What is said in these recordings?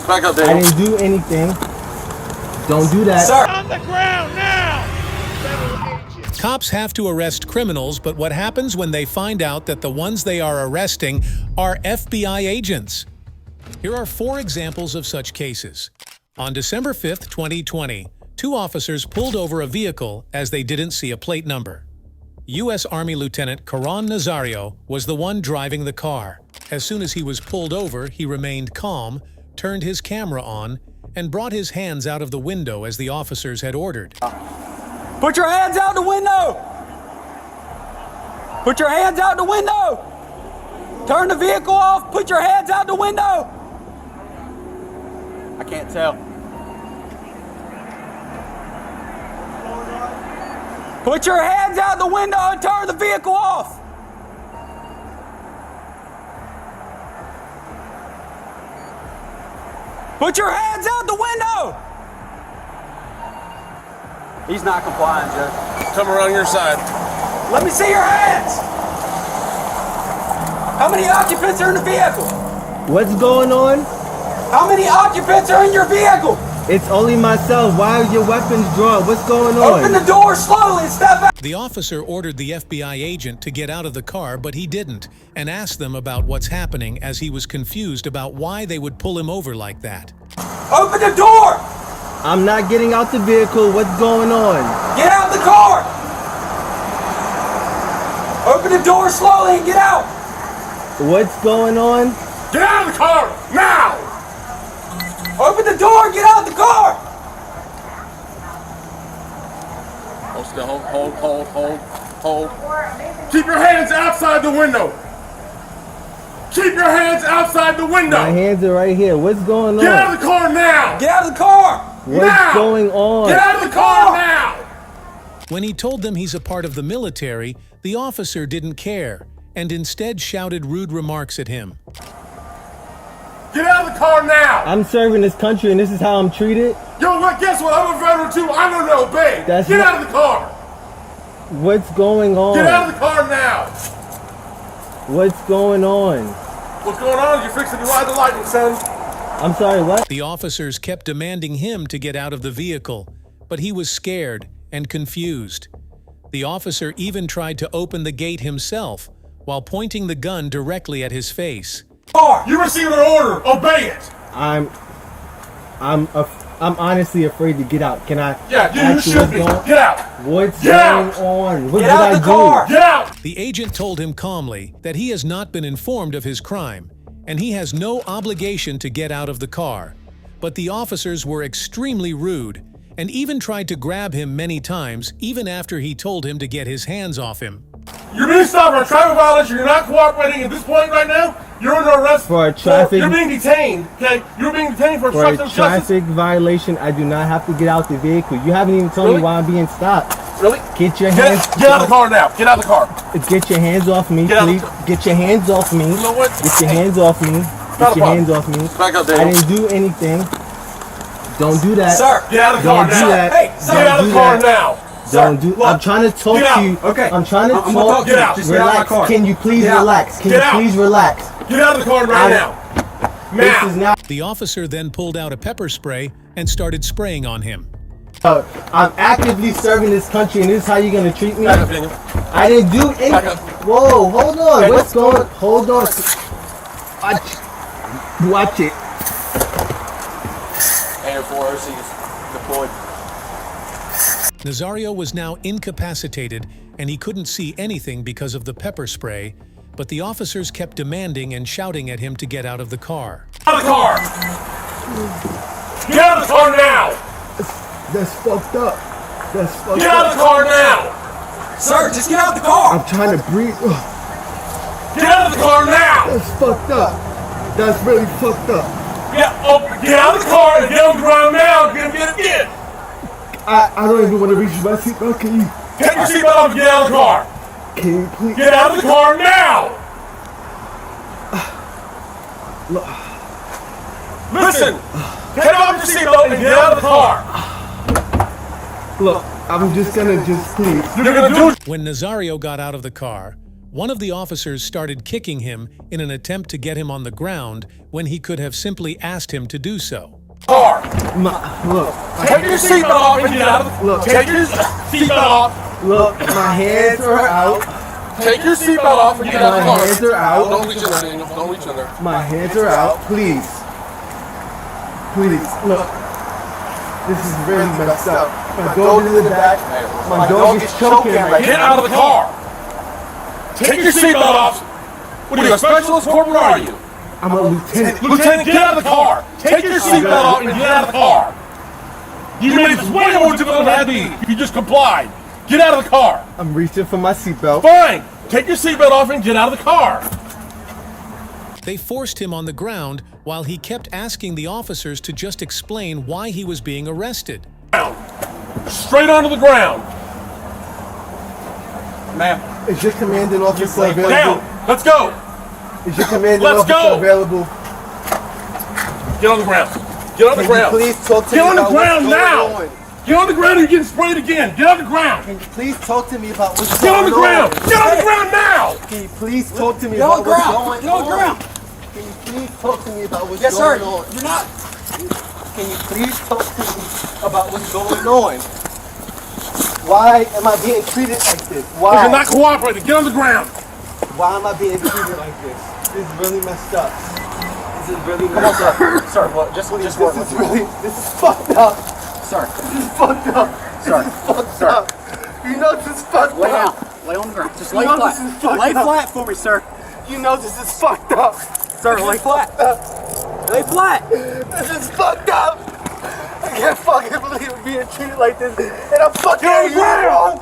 Back up, Dave. I didn't do anything. Don't do that. Sir! On the ground now! Cops have to arrest criminals, but what happens when they find out that the ones they are arresting are FBI agents? Here are 4 examples of such cases. On December 5th, 2020, 2 officers pulled over a vehicle as they didn't see a plate number. U.S. Army Lieutenant Karan Nazario was the one driving the car. As soon as he was pulled over, he remained calm, turned his camera on, and brought his hands out of the window as the officers had ordered. Put your hands out the window! Put your hands out the window! Turn the vehicle off! Put your hands out the window! I can't tell. Put your hands out the window and turn the vehicle off! Put your hands out the window! He's not complying, Joe. Come around your side. Let me see your hands! How many occupants are in the vehicle? What's going on? How many occupants are in your vehicle? It's only myself. Why are your weapons drawn? What's going on? Open the door slowly and step out. The officer ordered the FBI agent to get out of the car, but he didn't, and asked them about what's happening as he was confused about why they would pull him over like that. Open the door! I'm not getting out the vehicle. What's going on? Get out the car! Open the door slowly and get out! What's going on? Get out of the car! Now! Open the door and get out the car! Hold still. Hold. Keep your hands outside the window! Keep your hands outside the window! My hands are right here. What's going on? Get out of the car now! Get out of the car! What's now! going on? Get out of the car now! When he told them he's a part of the military, the officer didn't care, and instead shouted rude remarks at him. Get out of the car now! I'm serving this country and this is how I'm treated? Yo, what? Guess what? I'm a veteran too. I don't know, babe. That's Get not- out of the car! What's going on? Get out of the car now! What's going on? What's going on? You're fixing to ride the lightning, son. I'm sorry, what? The officers kept demanding him to get out of the vehicle, but he was scared and confused. The officer even tried to open the gate himself while pointing the gun directly at his face. You received an order. Obey it. I'm honestly afraid to get out. Can I? Yeah, you ask should what's be. going- Get out. What's Get going out. on? What Get did out I the do? car! Get out. The agent told him calmly that he has not been informed of his crime, and he has no obligation to get out of the car. But the officers were extremely rude, and even tried to grab him many times, even after he told him to get his hands off him. You're being stopped for a traffic violation. You're not cooperating at this point right now. You're under arrest For a traffic- You're being detained. Okay, you're being detained for For a obstruction of justice. traffic violation, I do not have to get out the vehicle. You haven't even told Really? me why I'm being stopped. Really? Get your Get hands. out of the car now. Get out of the car. Get your hands off me, Get out please. the- Get your hands off me. You know what? Get your hands off me. Not Get a your problem. hands off me. Back up, I Dave. didn't do anything. Don't do that. Sir! Get out of the car Don't do now. that. Hey, sir, Get out of do the car that. now. Don't do. look, I'm trying to talk get to out. you. Okay. I'm trying to I'm gonna talk. talk to you. Get out. Just get out of my Relax. car. Can you please Get out. relax? Can Get you out. please relax? Get out of the car right I- now. This is Now. not. The officer then pulled out a pepper spray and started spraying on him. I'm actively serving this country, and this is how you're gonna treat me. Back up, Daniel. I didn't do anything. Back up. Whoa, hold on. Okay, What's going? Hold on. Watch it. Air 4 OCs deployed. Nazario was now incapacitated, and he couldn't see anything because of the pepper spray, but the officers kept demanding and shouting at him to get out of the car. Out of the car. Get out of the car now. That's fucked up. That's fucked Get out up. of the car now. Sir, just get out the car! I'm trying to breathe. Ugh, Get out of the car now. that's fucked up. That's really fucked up. Get out of the car and get on the ground now. Get. I don't even want to reach my seatbelt. Can you? Take your seatbelt off and get out of the car. Can you please? Get out of the car now. Listen. Take off your seatbelt and get out of the car. Look, I'm just gonna please. You're gonna do it. When Nazario got out of the car, One of the officers started kicking him in an attempt to get him on the ground when he could have simply asked him to do so. Car. Look. Take your seatbelt off and get out of the. Look. Take your seatbelt off. Look, my hands are out. Take your seatbelt off and get out of the car. My hands are out. Don't reach in there, Daniel. Don't reach in there. My hands are out. Please. Please. Look. This is really messed up. My dog is in the back. My dog is choking right Get now. out of the car. Take your seatbelt off. What are you, a specialist? Corporal, are you? I'm a lieutenant. Lieutenant, get out of the car. Take your seatbelt off and get out of the car. You made this way more difficult than it had to be if you just complied. Get out of the car. I'm reaching for my seatbelt. Fine. Take your seatbelt off and get out of the car. They forced him on the ground while he kept asking the officers to just explain why he was being arrested. Straight onto the ground. Ma'am. Is your commanding officer available? Down. Let's go. Is your commanding Let's officer go. available? Get on the ground. Get on the Can ground. you please talk to Get me on the about ground what's now. going on? Get on the ground or you're getting sprayed again. Get on the ground. Can you please talk to me about what's Get on going the ground. on? Get on the ground now. Can you please talk to me Get on about the what's ground. going Get on the ground. Can you please talk to me about what's Yes, sir. going on? You're not. Can you please talk to me about what's going on? Why am I being treated like this? Because you're not cooperating. Get on the ground. Why am I being treated like this? This is really messed up. This is really messed up. Sir, well, just This is fucked up. Sir, This is fucked up. Sir. This is fucked up. You know this is fucked lay up. down. Lay on the ground. Just You lay know flat. this is fucked Lay up. flat for me, sir. You know this is fucked up. Sir, lay flat. Lay flat. This is fucked up. I can't fucking believe I'm being treated like this. And I'm fucking wrong.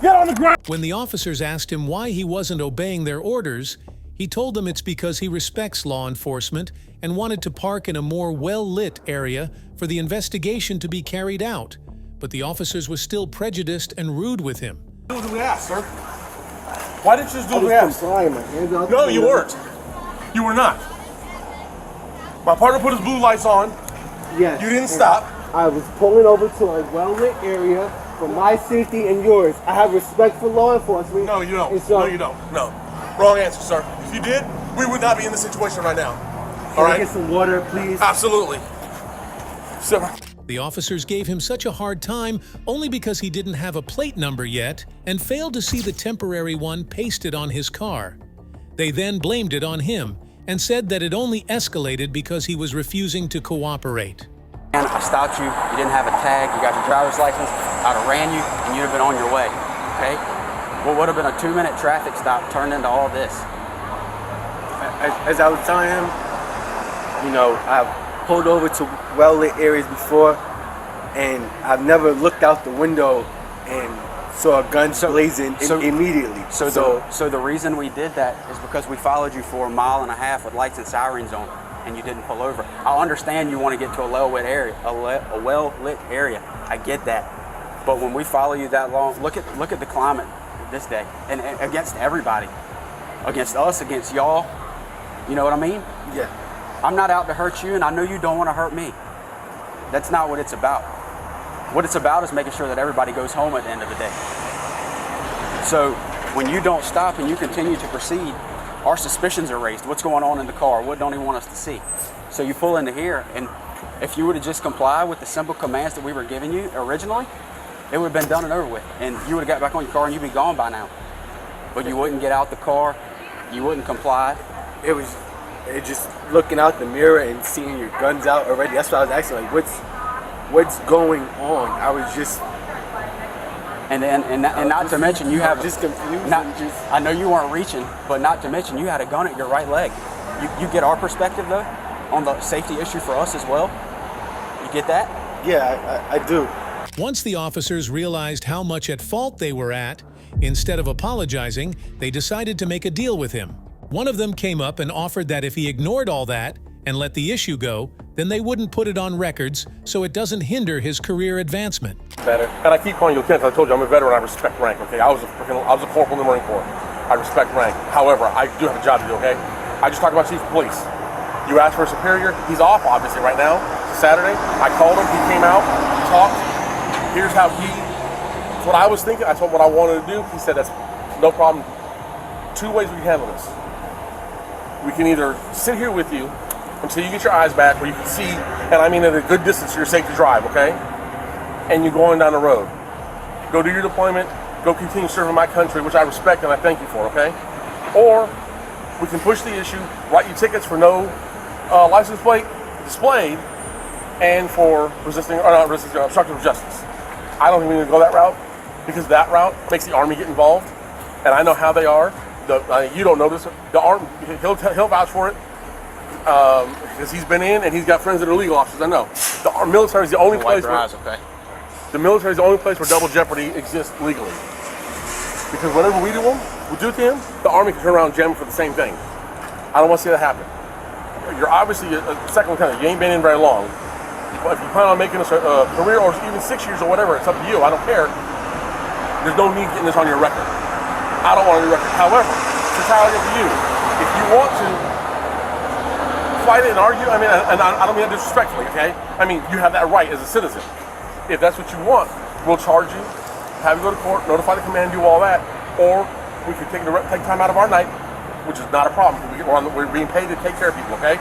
Get on the ground. When the officers asked him why he wasn't obeying their orders, he told them it's because he respects law enforcement and wanted to park in a more well-lit area for the investigation to be carried out. But the officers were still prejudiced and rude with him. Do what we asked, sir. Why didn't you just do what we asked? Complying, my hands out. No, you weren't. You were not. My partner put his blue lights on. Yes. You didn't stop. I was pulling over to a well-lit area for my safety and yours. I have respect for law enforcement. No, you don't. And so, No, you don't. No. Wrong answer, sir. If you did, we would not be in this situation right now. Can All I right? get some water, please? Absolutely. Sir. The officers gave him such a hard time only because he didn't have a plate number yet and failed to see the temporary one pasted on his car. They then blamed it on him and said that it only escalated because he was refusing to cooperate. And I stopped you, you didn't have a tag, you got your driver's license, I'd have ran you, and you'd have been on your way, okay? What would have been a 2-minute traffic stop turned into all this. As I was telling him, you know, I've pulled over to well-lit areas before, and I've never looked out the window and saw guns blazing immediately. So the reason we did that is because we followed you for 1.5 miles with lights and sirens on, and you didn't pull over. I understand you want to get to a well-lit area, a well-lit area. I get that, but when we follow you that long, look at the climate this day, and against everybody, against us, against y'all. You know what I mean? Yeah. I'm not out to hurt you, and I know you don't want to hurt me. That's not what it's about. What it's about is making sure that everybody goes home at the end of the day. So when you don't stop and you continue to proceed, our suspicions are raised. What's going on in the car? What don't he want us to see? So you pull into here, and if you would have just complied with the simple commands that we were giving you originally, it would have been done and over with, and you would have got back on your car and you'd be gone by now. But you wouldn't get out the car, you wouldn't comply. It was just looking out the mirror and seeing your guns out already. That's what I was asking, like, what's going on? I was just... And not to mention you have just confused. I know you weren't reaching, but not to mention you had a gun at your right leg. You get our perspective though on the safety issue for us as well. You get that? Yeah, I do. Once the officers realized how much at fault they were at, instead of apologizing, they decided to make a deal with him. One of them came up and offered that if he ignored all that and let the issue go, then they wouldn't put it on records so it doesn't hinder his career advancement. Better. And I keep calling you lieutenant. I told you I'm a veteran. I respect rank. Okay, I was a corporal in the Marine Corps. I respect rank. However, I do have a job to do. Okay, I just talked about Chief of Police. You asked for a superior. He's off obviously right now. It's Saturday. I called him. He came out. We talked. Here's how he. That's what I was thinking. I told him what I wanted to do. He said that's no problem. two ways we can handle this. We can either sit here with you until you get your eyes back where you can see, and I mean at a good distance so you're safe to drive, okay? And you're going down the road. Go do your deployment, go continue serving my country, which I respect and I thank you for, okay? Or we can push the issue, write you tickets for no license plate displayed and for obstruction of justice. I don't think we need to go that route because that route makes the Army get involved, and I know how they are. You don't know this. The Army, he'll vouch for it because he's been in and he's got friends that are legal officers. I know. The military is the only place where the military is the only place where double jeopardy exists legally. Because whenever we do to him, the Army can turn around and jam him for the same thing. I don't want to see that happen. You're obviously a second lieutenant. You ain't been in very long. But if you plan on making this a career or even 6 years or whatever, it's up to you. I don't care. There's no need getting this on your record. I don't want it on your record. However, it's entirely up to you. If you want to fight it and argue, I mean, and I don't mean that disrespectfully, okay? I mean, you have that right as a citizen. If that's what you want, we'll charge you, have you go to court, notify the command, do all that, or we could take time out of our night, which is not a problem. We're being paid to take care of people, okay?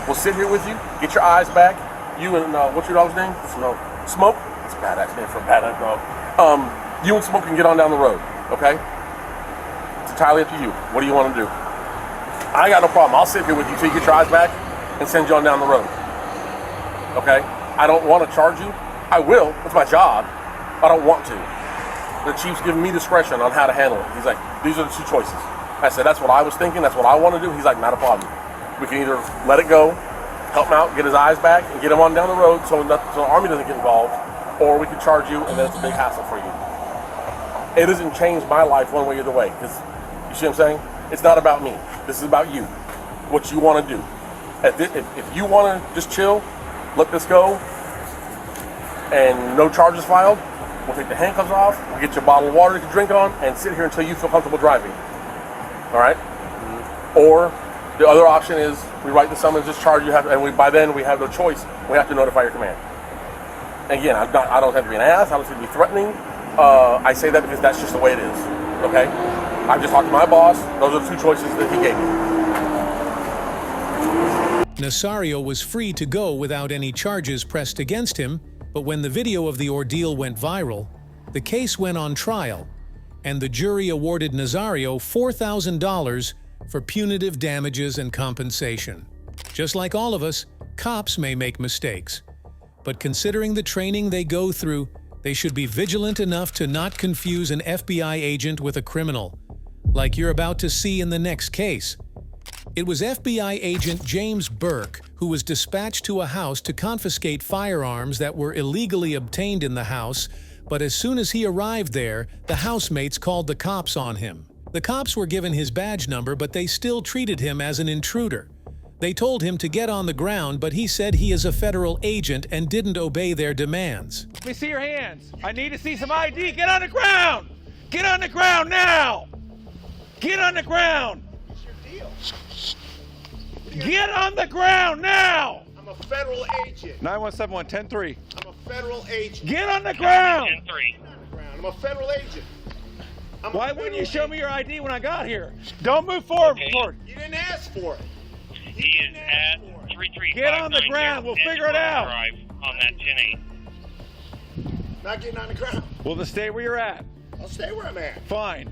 We'll sit here with you, get your eyes back. You and, what's your dog's name? Smoke. Smoke? It's a badass name for a badass dog. You and Smoke can get on down the road, okay? It's entirely up to you. What do you want to do? I got no problem. I'll sit here with you till you get your eyes back and send you on down the road, okay? I don't want to charge you. I will. It's my job. I don't want to. The chief's giving me discretion on how to handle it. He's like, these are the two choices. I said, that's what I was thinking. That's what I want to do. He's like, not a problem. We can either let it go, help him out, get his eyes back, and get him on down the road so the Army doesn't get involved, or we can charge you, and then it's a big hassle for you. It doesn't change my life one way or the way, because you see what I'm saying? It's not about me. This is about you, what you want to do. If you want to just chill, let this go, and no charges filed, we'll take the handcuffs off, we'll get you a bottle of water to drink on, and sit here until you feel comfortable driving. All right? Mm-hmm. Or the other option is we write the summons, discharge you, by then we have no choice. We have to notify your command. And again, I don't have to be an ass. I don't have to be threatening. I say that because that's just the way it is. Okay? I just talked to my boss. Those are the two choices that he gave me. Nazario was free to go without any charges pressed against him, but when the video of the ordeal went viral, the case went on trial, and the jury awarded Nazario $4,000 for punitive damages and compensation. Just like all of us, cops may make mistakes. But considering the training they go through, they should be vigilant enough to not confuse an FBI agent with a criminal, like you're about to see in the next case. It was FBI agent James Burke who was dispatched to a house to confiscate firearms that were illegally obtained in the house, but as soon as he arrived there, the housemates called the cops on him. The cops were given his badge number, but they still treated him as an intruder. They told him to get on the ground, but he said he is a federal agent and didn't obey their demands. Let me see your hands. I need to see some ID. Get on the ground! Get on the ground now! Get on the ground! What's your deal? Get on the ground now! I'm a federal agent. 917-110-3. I'm a federal agent. Get on the ground! I'm a federal agent. Why wouldn't you show me your ID when I got here? Don't move forward. You didn't ask for it. He is at 335. Get on the ground. We'll figure it out. Drive on that 10-8. Not getting on the ground. Well, then stay where you're at. I'll stay where I'm at. Fine.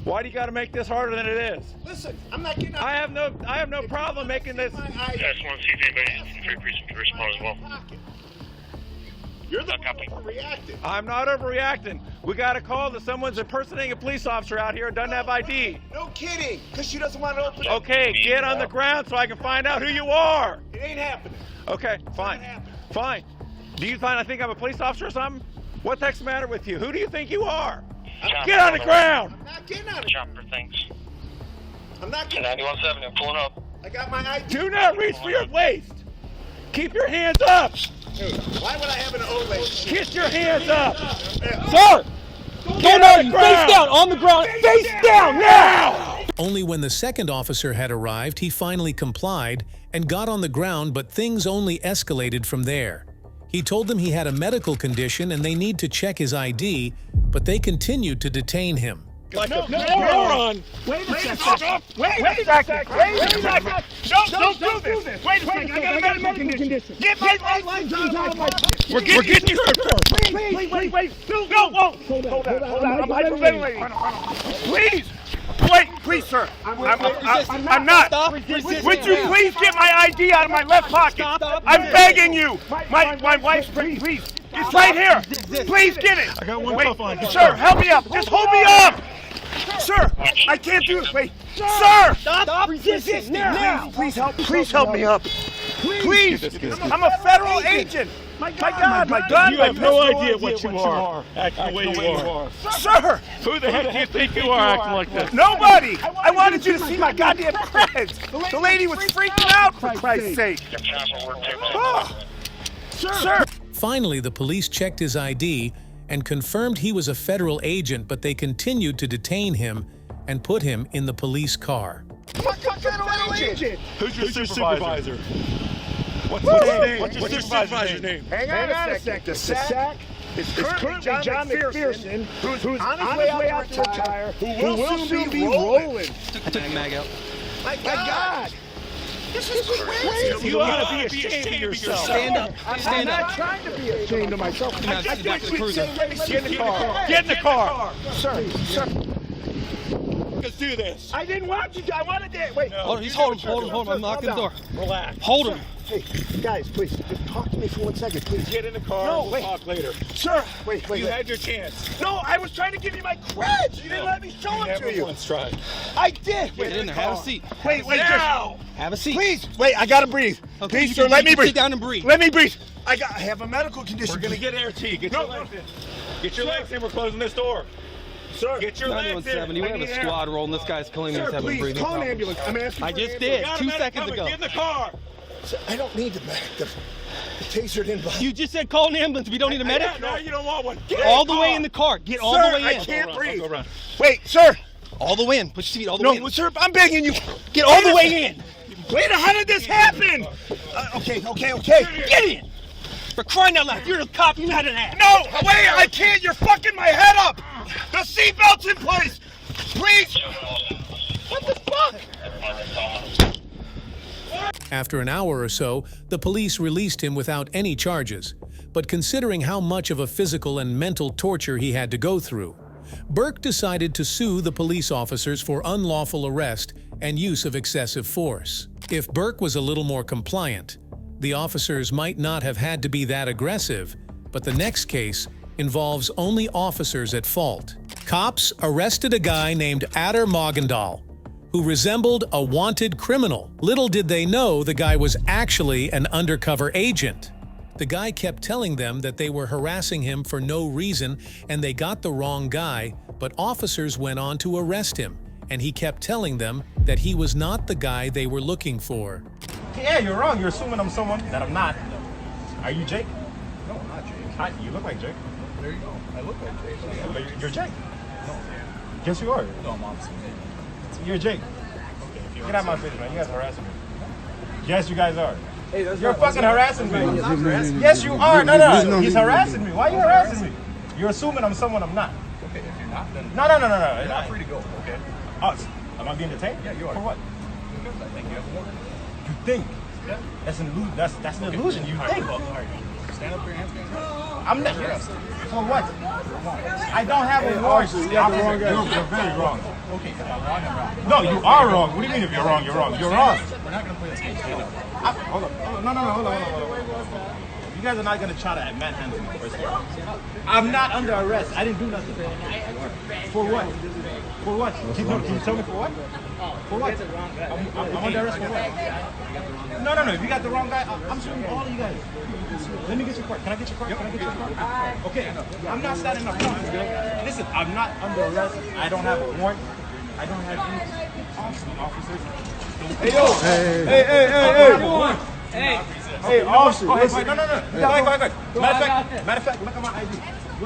Why do you got to make this harder than it is? Listen, I'm not getting on. I have no problem making this. I just want to see if anybody's free person to respond as well. You're the one overreacting. I'm not overreacting. We got a call that someone's impersonating a police officer out here and doesn't have ID. No kidding, because she doesn't want to open it. Okay, get on the ground so I can find out who you are. It ain't happening. Okay, fine. Fine. Do you think I'm a police officer or something? What the heck's the matter with you? Who do you think you are? Get on the ground! I'm not getting on it. Chopper things. I'm not getting 91.7, I'm pulling up. I got my ID. Do not reach for your waist! Keep your hands up! Dude, why would I have an O-leg? Get your hands up! Sir! Get on the ground! Face down! On the ground! Face down now! Only when the second officer had arrived, he finally complied and got on the ground, but things only escalated from there. He told them he had a medical condition and they need to check his ID, but they continued to detain him. Like a moron. Wait a second. Wait a second. Don't do this. Wait a second. I got a medical condition. Get my license out of my pocket. We're getting you hurt first. Wait. No. Hold on. I'm hyperventilating. Please, sir. I'm not. Would you please get my ID out of my left pocket? I'm begging you. My wife's please. It's right here. Please get it. I got one cuff on. Sir, help me up. Just hold me up. Sir, I can't do this. Wait. Sir! Stop resisting now. Please help me up. Please. I'm a federal agent. My God, my gun. You have no idea what you are. Acting the way you are. Sir! Who the heck do you think you are acting like this? Nobody! I wanted you to see my goddamn creds. The lady was freaking out, for Christ's sake. Oh. Sir! Finally, the police checked his ID and confirmed he was a federal agent, but they continued to detain him and put him in the police car. What federal agent? Who's your supervisor? What's his name? What's your supervisor's name? Hang on a second. The SAC is currently John McPherson, who's on his way out to retire, who will soon be rolling. I took the mag out. My God! This is crazy. You ought to be ashamed of yourself. Stand up. I'm not trying to be ashamed of myself. I just back to the cruiser. Get in the car. Get in the car. Sir. Let's do this. I didn't want you to. I wanted to. Wait. Hold him. I'm knocking the door. Relax. Hold him. Hey, guys, please, just talk to me for 1 second, please. Get in the car. No, we'll wait. talk later. Sir, wait. You had your chance. No, I was trying to give you my creds. You didn't let me show them to you. Once tried. I did. Get in there. Have a seat. Wait, Now. Have a seat. Please, wait. I gotta breathe. Okay, Please, sir, let me you breathe. sit down and breathe. Let me breathe. I have a medical condition. We're gonna get air T. Get your legs in. Get your legs in. We're closing this door. Sir, Get your legs in. 9170. We have a squad rolling. This guy's claiming he's sir, having please, breathing call an problems. ambulance. I'm asking I for just an did. ambulance. 2 seconds ago. Get in the car. Sir, I don't need the taser didn't bother. You just said call an ambulance. We don't need a medic. No, you don't want one. All the way in the car. Get all the way in. I can't breathe. Go run. Wait, sir. All the way in. Put your feet all the way in. No, sir, I'm begging you. Get all the way in. Wait, how did this happen? Okay. Get in. For crying out loud. You're a cop. You're not an ass. No, wait, I can't. You're fucking my head up. The seatbelt's in place. Please. What the fuck? After an hour or so, the police released him without any charges. But considering how much of a physical and mental torture he had to go through, Burke decided to sue the police officers for unlawful arrest and use of excessive force. If Burke was a little more compliant, the officers might not have had to be that aggressive, but the next case involves only officers at fault. Cops arrested a guy named Adder Mogendahl, who resembled a wanted criminal. Little did they know the guy was actually an undercover agent. The guy kept telling them that they were harassing him for no reason and they got the wrong guy, but officers went on to arrest him, and he kept telling them that he was not the guy they were looking for. Yeah, you're wrong. You're assuming I'm someone that I'm not. Are you Jake? No, I'm not Jake. You look like Jake. There you go. I look like Jake. But you're Jake. No. Yes, you are. No, I'm honest. You're Jake. Okay, get out of my face, man. You guys are harassing me. Yes, you guys are. Hey, you're fucking harassing me. Yes, you are. No. He's harassing me. Why are you harassing me? You're assuming I'm someone I'm not. Okay, if you're not, then... No. You're not free to go, okay? Am I being detained? Yeah, you are. For what? Because I think you have more. You think? Yeah. That's an illusion. That's an illusion. You think. Stand up for your hands, guys. I'm not. Yes. For what? I don't have a warrant. You're very wrong. Okay, if I'm wrong, I'm wrong. No, you are wrong. What do you mean if you're wrong, you're wrong? You're wrong. We're not going to play this game. Hold on. Hold on. You guys are not going to try to manhandle me first of all. I'm not under arrest. I didn't do nothing. For what? For what? Can you tell me for what? For what? I'm under arrest for what? No. If you got the wrong guy, I'm suing all of you guys. Let me get your card. Can I get your card? Okay. I'm not standing up front. Listen, I'm not under arrest. I don't have a warrant. I don't have any officers. Hey, yo. Hey, officer. No. Go ahead. Matter of fact, look at my ID.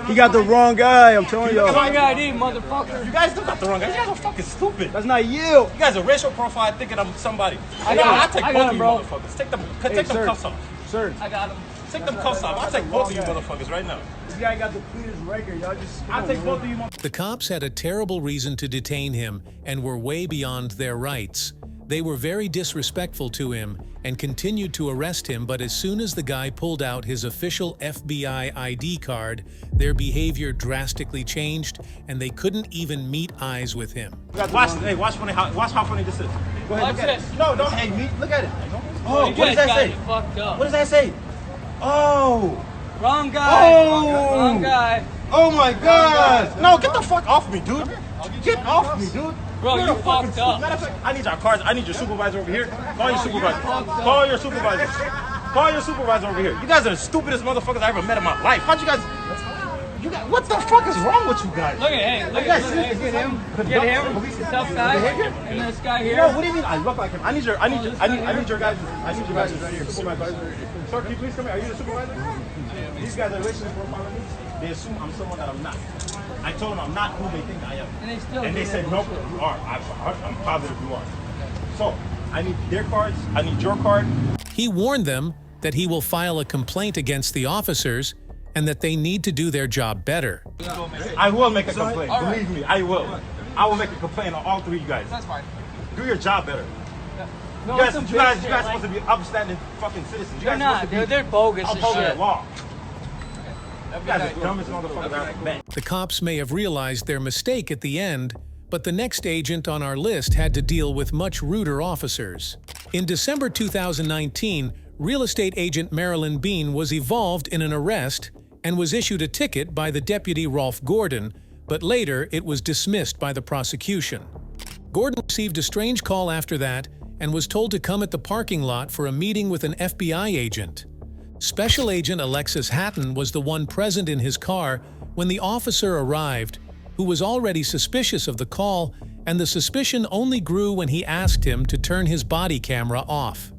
He got the wrong guy, I'm telling you. Look at my ID, motherfucker. You guys do got the wrong guy. You guys are fucking stupid. That's not you. You guys are racial profile thinking I'm somebody. I take both of you motherfuckers. Take them cuffs off. Sir. I got him. Take them cuffs off. I'll take both of you motherfuckers right now. This guy got the cleanest record. Y'all just. I'll take both of you motherfuckers. The cops had a terrible reason to detain him and were way beyond their rights. They were very disrespectful to him and continued to arrest him, but as soon as the guy pulled out his official FBI ID card, their behavior drastically changed and they couldn't even meet eyes with him. Watch how funny this is. Go ahead, look at it. No, don't hate me. Look at it. Oh, what does that say? Fucked up. What does that say? Oh. Wrong guy. Oh. Wrong guy. Oh my God. No, get the fuck off me, dude. Get off me, dude. Bro, you fucked up. Matter of fact, I need your cards. I need your supervisor over here. Call your supervisor. Call your supervisor. Call your supervisor over here. You guys are the stupidest motherfuckers I ever met in my life. How'd you guys? What the fuck is wrong with you guys? Look at look at him. Get him. The tough guy. And this guy here. No, what do you mean? I look like him. I need your guys. Right here. Supervisor. Sir, can you please come here? Are you the supervisor? These guys are listening for following me. They assume I'm someone that I'm not. I told them I'm not who they think I am. And they said, nope, you are. I'm positive you are. So, I need their cards. I need your card. He warned them that he will file a complaint against the officers and that they need to do their job better. I will make a complaint. Believe me, I will. I will make a complaint on all three of you guys. That's fine. Do your job better. No, you guys supposed to be upstanding fucking citizens. They're not. They're bogus as shit. Law. You guys are the dumbest motherfuckers I ever met. The cops may have realized their mistake at the end, but the next agent on our list had to deal with much ruder officers. In December 2019, real estate agent Marilyn Bean was involved in an arrest and was issued a ticket by the deputy Rolf Gordon, but later it was dismissed by the prosecution. Gordon received a strange call after that and was told to come at the parking lot for a meeting with an FBI agent. Special Agent Alexis Hatton was the one present in his car when the officer arrived, who was already suspicious of the call, and the suspicion only grew when he asked him to turn his body camera off.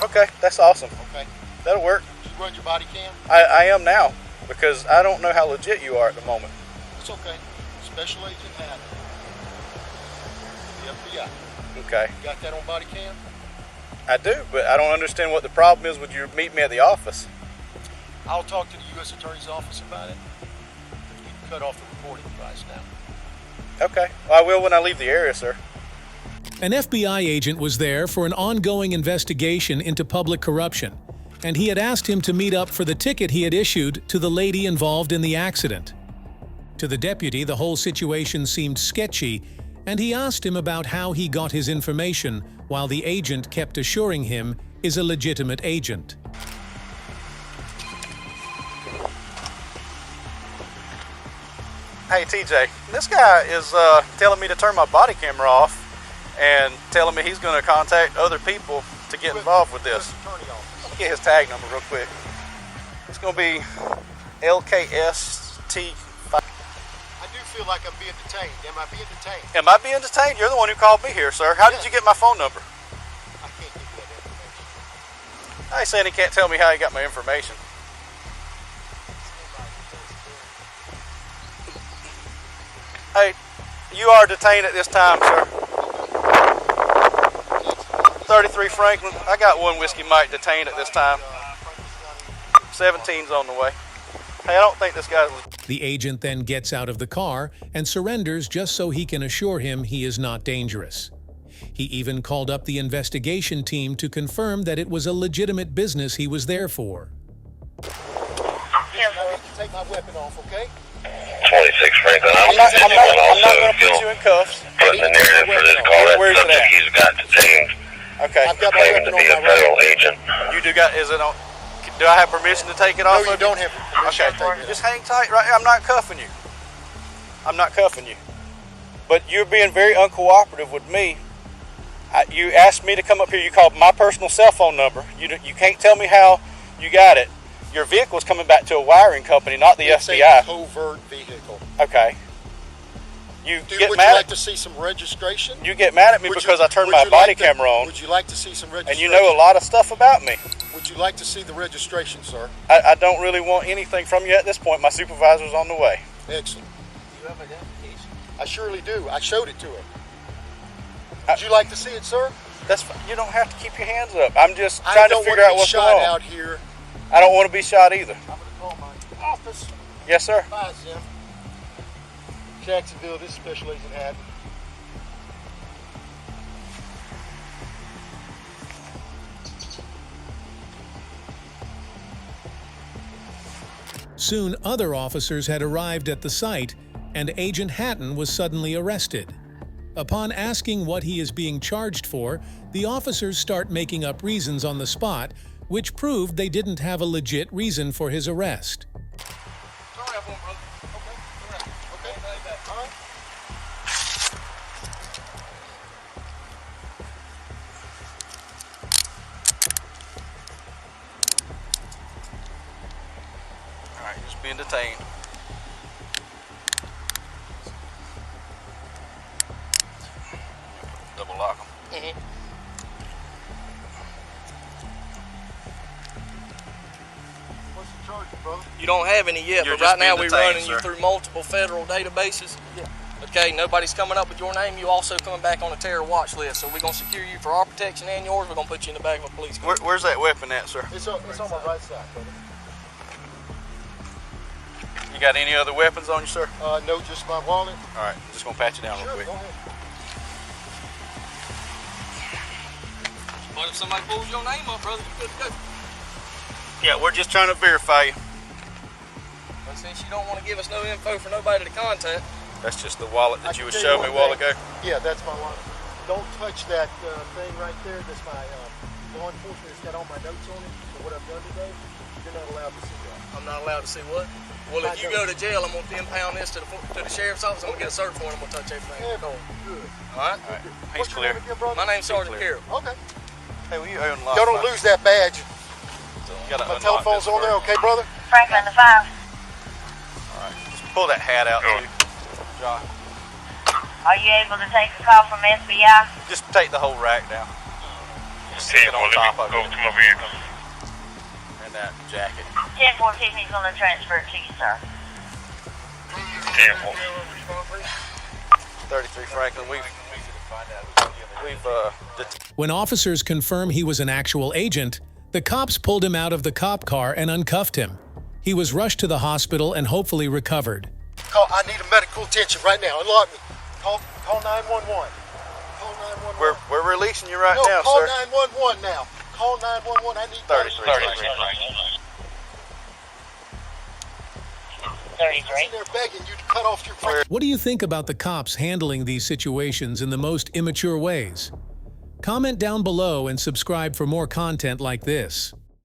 Okay, that's awesome. Okay. That'll work. You run your body cam? I am now, because I don't know how legit you are at the moment. It's okay. Special Agent Hatton. The FBI. Okay. You got that on body cam? I do, but I don't understand what the problem is with you meet me at the office. I'll talk to the U.S. Attorney's Office about it. We can cut off the recording device now. Okay. Well, I will when I leave the area, sir. An FBI agent was there for an ongoing investigation into public corruption, and he had asked him to meet up for the ticket he had issued to the lady involved in the accident. To the deputy, the whole situation seemed sketchy, and he asked him about how he got his information, while the agent kept assuring him is a legitimate agent. Hey, TJ, this guy is telling me to turn my body camera off and telling me he's going to contact other people to get involved with this. Let me get his tag number real quick. It's going to be LKST. I do feel like I'm being detained. Am I being detained? Am I being detained? You're the one who called me here, sir. How did you get my phone number? I can't give you that information. I ain't saying he can't tell me how he got my information. Hey, you are detained at this time, sir. 33 Franklin. I got one Whiskey Mike detained at this time. 17's on the way. Hey, I don't think this guy's... The agent then gets out of the car and surrenders just so he can assure him he is not dangerous. He even called up the investigation team to confirm that it was a legitimate business he was there for. Take my weapon off, okay? 26 Franklin. I'm not going to put you in cuffs. Putting the narrative for this call. That Where's it subject at? he's got detained. Okay. I've got my Claiming weapon to be on a my federal right. agent. You do got... Is it on... Do I have permission to take it off? No, you don't have permission to take it Just hang tight right here. I'm not cuffing you. I'm not cuffing you. But you're being very uncooperative with me. You asked me to come up here. You called my personal cell phone number. You can't tell me how you got it. Your vehicle's coming back to a wiring company, not the It's FBI. a covert vehicle. Okay. Would Get you mad like at, to see some registration? you get mad at me because I turned my body camera on. Would you like to see some registration? And you know a lot of stuff about me. Would you like to see the registration, sir? I don't really want anything from you at this point. My supervisor's on the way. Excellent. Do you have identification? I surely do. I showed it to him. Would you like to see it, sir? That's fine. You don't have to keep your hands up. I'm just trying to figure out what's going on. I don't want to get shot out here. I don't want to be shot either. I'm going to call my office. Yes, sir. Bye, Jim. Jacksonville, this is Special Agent Haddon. Soon, other officers had arrived at the site, and Agent Hatton was suddenly arrested. Upon asking what he is being charged for, the officers start making up reasons on the spot, which proved they didn't have a legit reason for his arrest. Alright, just being detained. Double lock them. What's the charge, brother? You don't have any yet, You're but right just now being we're running detained, you sir. through multiple federal databases. Yeah. Okay, nobody's coming up with your name. You also coming back on a terror watch list. So we're going to secure you for our protection and yours. We're going to put you in the back of a police car. Where's that weapon at, sir? It's on my right side, brother. You got any other weapons on you, sir? No, just my wallet. Alright, just gonna pat you down real quick. Go ahead. But if somebody pulls your name up, brother, you good to go. Yeah, we're just trying to verify you. But since you don't want to give us no info for nobody to contact. That's just the wallet that you I was can tell showing me a one while thing. ago. Yeah, that's my wallet. Don't touch that thing right there. That's my law enforcement. It's got all my notes on it. So what I've done today, you're not allowed to see that. I'm not allowed to see what? Well, if you go to jail, I'm going to impound this to the sheriff's office. I'm going to get a search warrant. I'm going to touch everything. Yeah, no, good. All right? He's clear. My name's Sergeant Carroll. Okay. Hey, will you unlock Y'all don't lose that badge. You gotta My unlock telephone's this on there, first. okay, brother? Franklin, the 5. Alright, just pull that hat out too, John. Are you able to take a call from FBI? Just take the whole rack down. Just sit it on top of it. Go to my vehicle. And that jacket. 10-4 Tiffany's going to transfer it to you, sir. 33 Franklin, we've When officers confirm he was an actual agent, the cops pulled him out of the cop car and uncuffed him. He was rushed to the hospital and hopefully recovered. I need a medical attention right now. Unlock me. Call 911. Call 911. we're releasing you right no, now, call sir. 911 now. Call 911. I need 33 Franklin. 33. They're begging you to cut off your What do you think about the cops handling these situations in the most immature ways? Comment down below and subscribe for more content like this.